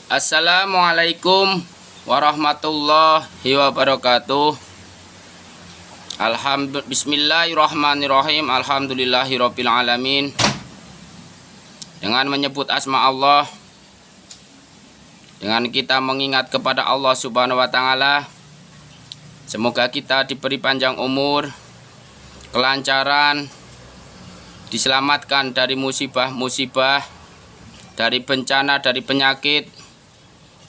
Assalamualaikum warahmatullahi wabarakatuh. Bismillahirrahmanirrahim. Alhamdulillahirabbil alamin. Dengan menyebut asma Allah, dengan kita mengingat kepada Allah Subhanahu wa taala, semoga kita diberi panjang umur, kelancaran, diselamatkan dari musibah-musibah, dari bencana, dari penyakit.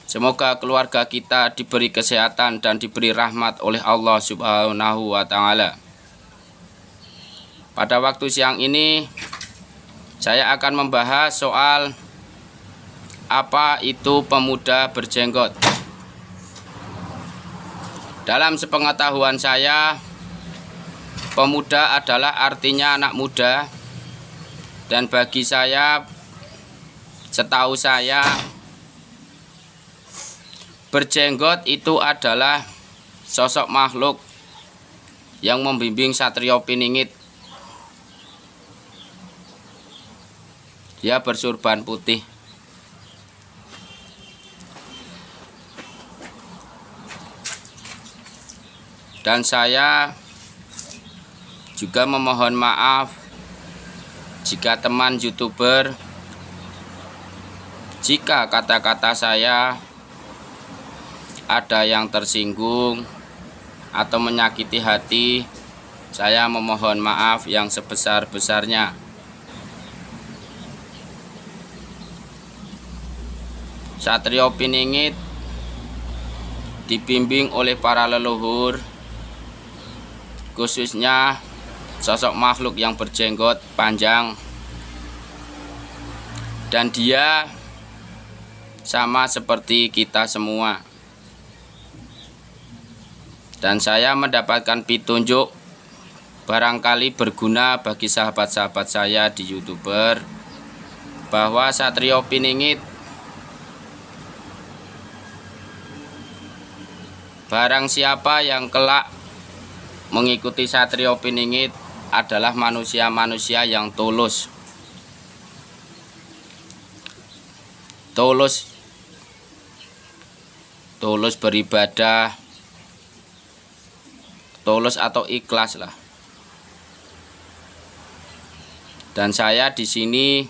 Semoga keluarga kita diberi kesehatan dan diberi rahmat oleh Allah Subhanahu wa taala. Pada waktu siang ini saya akan membahas soal apa itu pemuda berjenggot. Dalam sepengetahuan saya, pemuda adalah artinya anak muda, dan bagi saya, setahu saya, berjenggot itu adalah sosok makhluk yang membimbing Satrio Piningit. Dia bersurban putih. Dan saya juga memohon maaf jika teman YouTuber, jika kata-kata saya ada yang tersinggung atau menyakiti hati, saya memohon maaf yang sebesar-besarnya. Satrio Piningit dibimbing oleh para leluhur, khususnya sosok makhluk yang berjenggot panjang, dan dia sama seperti kita semua. Dan saya mendapatkan petunjuk barangkali berguna bagi sahabat-sahabat saya di YouTuber, bahwa Satrio Piningit, barang siapa yang kelak mengikuti Satrio Piningit adalah manusia-manusia yang tulus beribadah, tulus atau ikhlas lah. Dan saya di sini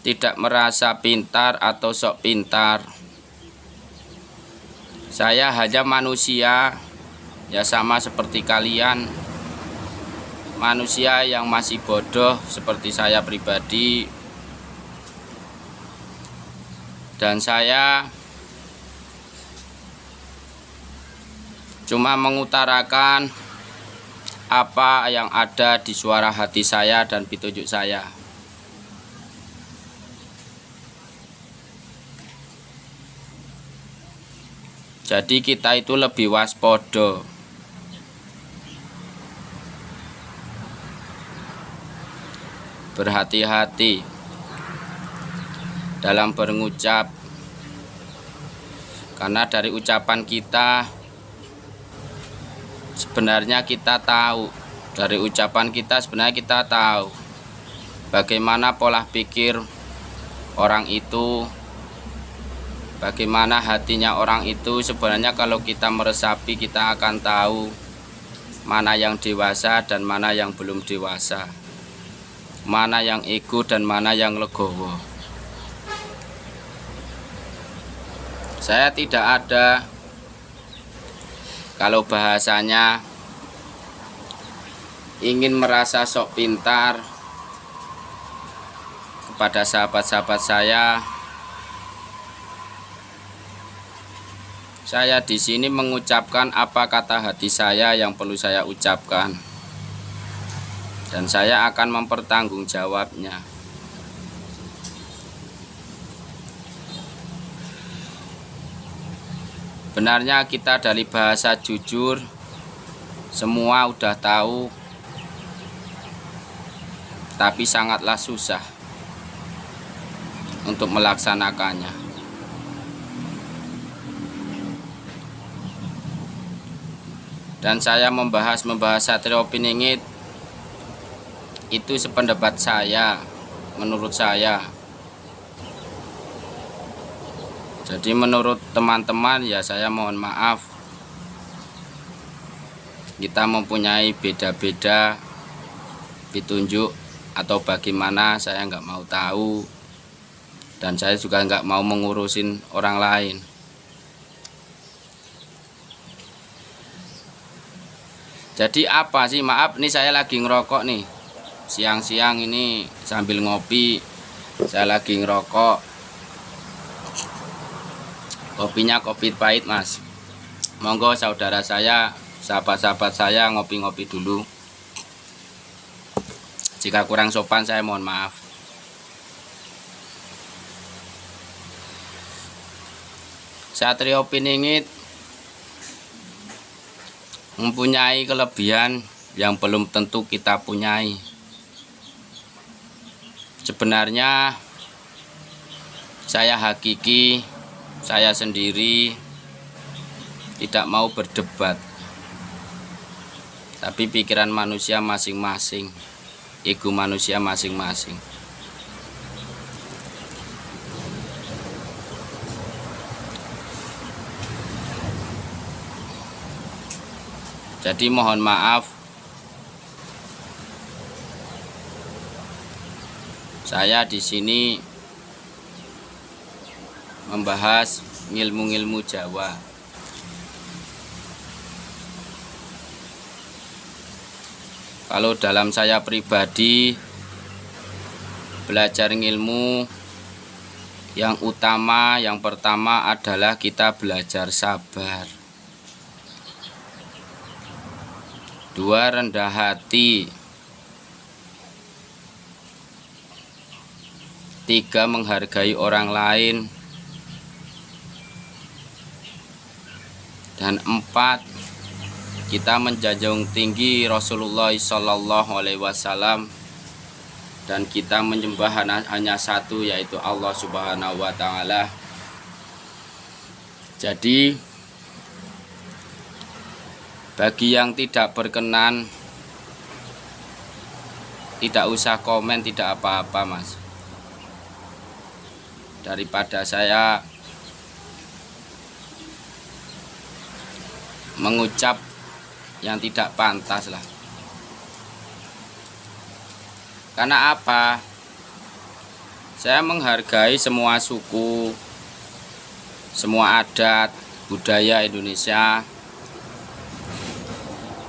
tidak merasa pintar atau sok pintar. Saya hanya manusia, ya sama seperti kalian, manusia yang masih bodoh seperti saya pribadi. Dan saya cuma mengutarakan apa yang ada di suara hati saya dan petunjuk saya. Jadi kita itu lebih waspada. Berhati-hati dalam berucap, karena dari ucapan kita sebenarnya kita tahu, dari ucapan kita sebenarnya kita tahu bagaimana pola pikir orang itu, bagaimana hatinya orang itu. Sebenarnya kalau kita meresapi, kita akan tahu mana yang dewasa dan mana yang belum dewasa, mana yang ego dan mana yang legowo. Saya tidak ada, kalau bahasanya, ingin merasa sok pintar kepada sahabat-sahabat saya. Saya di sini mengucapkan apa kata hati saya yang perlu saya ucapkan, dan saya akan mempertanggungjawabnya. Benarnya kita dari bahasa jujur semua udah tahu, tapi sangatlah susah untuk melaksanakannya. Dan saya membahas Satrio Piningit itu sependapat saya, menurut saya Jadi menurut teman-teman ya saya mohon maaf, kita mempunyai beda-beda petunjuk atau bagaimana saya nggak mau tahu, dan saya juga nggak mau mengurusin orang lain. Jadi apa sih, maaf nih saya lagi ngerokok nih, siang-siang ini sambil ngopi saya lagi ngerokok. Kopinya kopi pahit mas, monggo saudara saya, sahabat-sahabat saya ngopi-ngopi dulu. Jika kurang sopan saya mohon maaf. Satrio Piningit mempunyai kelebihan yang belum tentu kita punyai. Sebenarnya saya hakiki, saya sendiri tidak mau berdebat, tapi pikiran manusia masing-masing, ego manusia masing-masing. Jadi mohon maaf, saya di sini membahas ilmu-ilmu Jawa. Kalau dalam saya pribadi, belajar ilmu yang utama, yang pertama adalah kita belajar sabar. 2, rendah hati. 3, menghargai orang lain. Dan 4, kita menjunjung tinggi Rasulullah SAW, dan kita menyembah hanya satu, yaitu Allah Subhanahu wa Ta'ala. Jadi bagi yang tidak berkenan, tidak usah komen, tidak apa-apa mas. Daripada saya mengucap yang tidak pantas lah. Karena apa? Saya menghargai semua suku, semua adat, budaya Indonesia.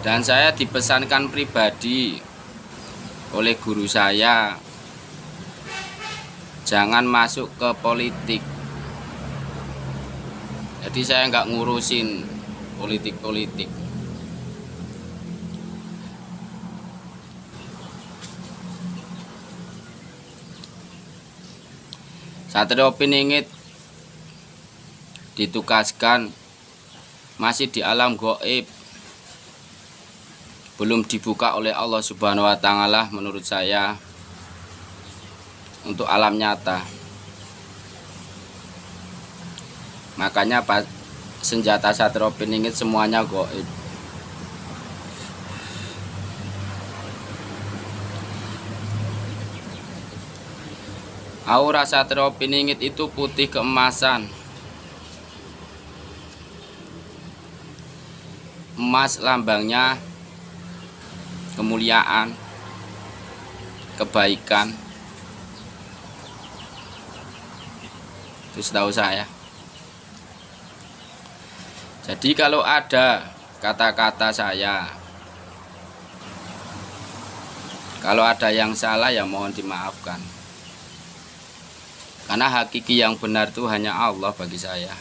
Dan saya dipesankan pribadi oleh guru saya, jangan masuk ke politik. Jadi saya nggak ngurusin politik-politik. Satrio Piningit ditugaskan masih di alam gaib, belum dibuka oleh Allah Subhanahu wa Ta'ala menurut saya untuk alam nyata. Makanya senjata Satrio Piningit semuanya gaib. Aura Satrio Piningit itu putih keemasan. Emas lambangnya kemuliaan, kebaikan. Itu setahu saya. Jadi kalau ada kata-kata saya, kalau ada yang salah ya mohon dimaafkan. Karena hakiki yang benar itu hanya Allah bagi saya.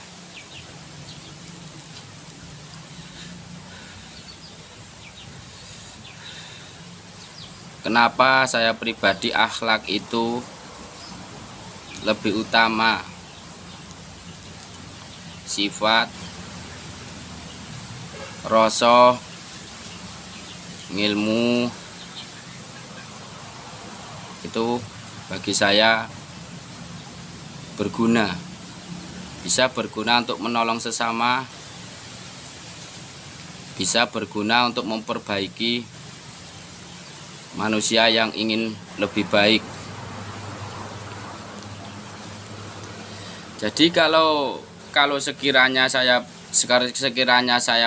Kenapa saya pribadi akhlak itu lebih utama, sifat, rasa, ilmu itu bagi saya berguna, bisa berguna untuk menolong sesama, bisa berguna untuk memperbaiki manusia yang ingin lebih baik. Jadi kalau sekiranya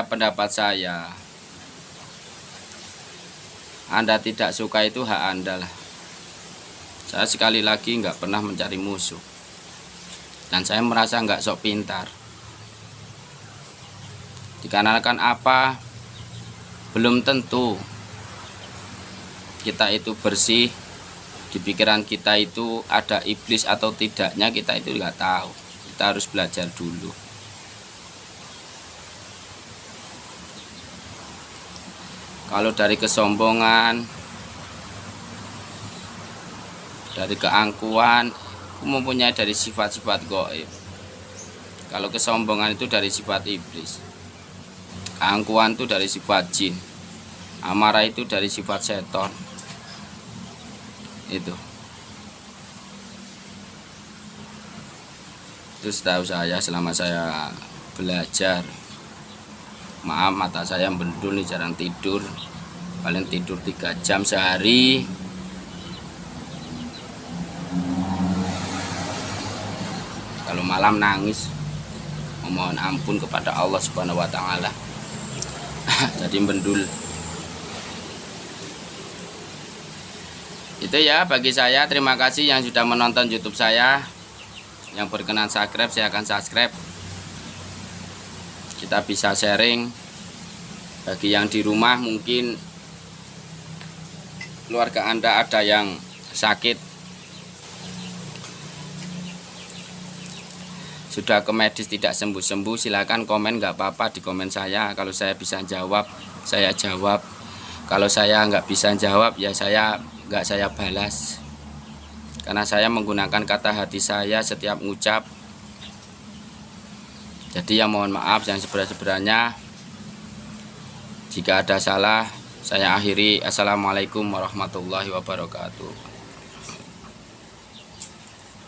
pendapat saya Anda tidak suka, itu hak Anda lah. Saya sekali lagi nggak pernah mencari musuh, dan saya merasa nggak sok pintar. Dikarenakan apa? Belum tentu kita itu bersih, di pikiran kita itu ada iblis atau tidaknya, kita itu nggak tahu. Kita harus belajar dulu. Kalau dari kesombongan, dari keangkuhan, mempunyai dari sifat-sifat gaib. Kalau kesombongan itu dari sifat iblis, keangkuhan itu dari sifat jin, amarah itu dari sifat seton. Itu setahu saya selama saya belajar. Maaf, mata saya mendul nih, jarang tidur, paling tidur 3 jam sehari. Kalau malam nangis memohon ampun kepada Allah Subhanahu wa taala. Jadi mendul. Itu ya bagi saya. Terima kasih yang sudah menonton YouTube saya. Yang berkenan subscribe, saya akan subscribe. Kita bisa sharing. Bagi yang di rumah, mungkin keluarga Anda ada yang sakit, sudah ke medis tidak sembuh-sembuh, silakan komen, nggak apa-apa di komen saya. Kalau saya bisa jawab, saya jawab. Kalau saya nggak bisa jawab, ya saya balas. Karena saya menggunakan kata hati saya setiap ngucap. Jadi ya mohon maaf yang seberat-beratnya. Jika ada salah, saya akhiri. Assalamualaikum warahmatullahi wabarakatuh.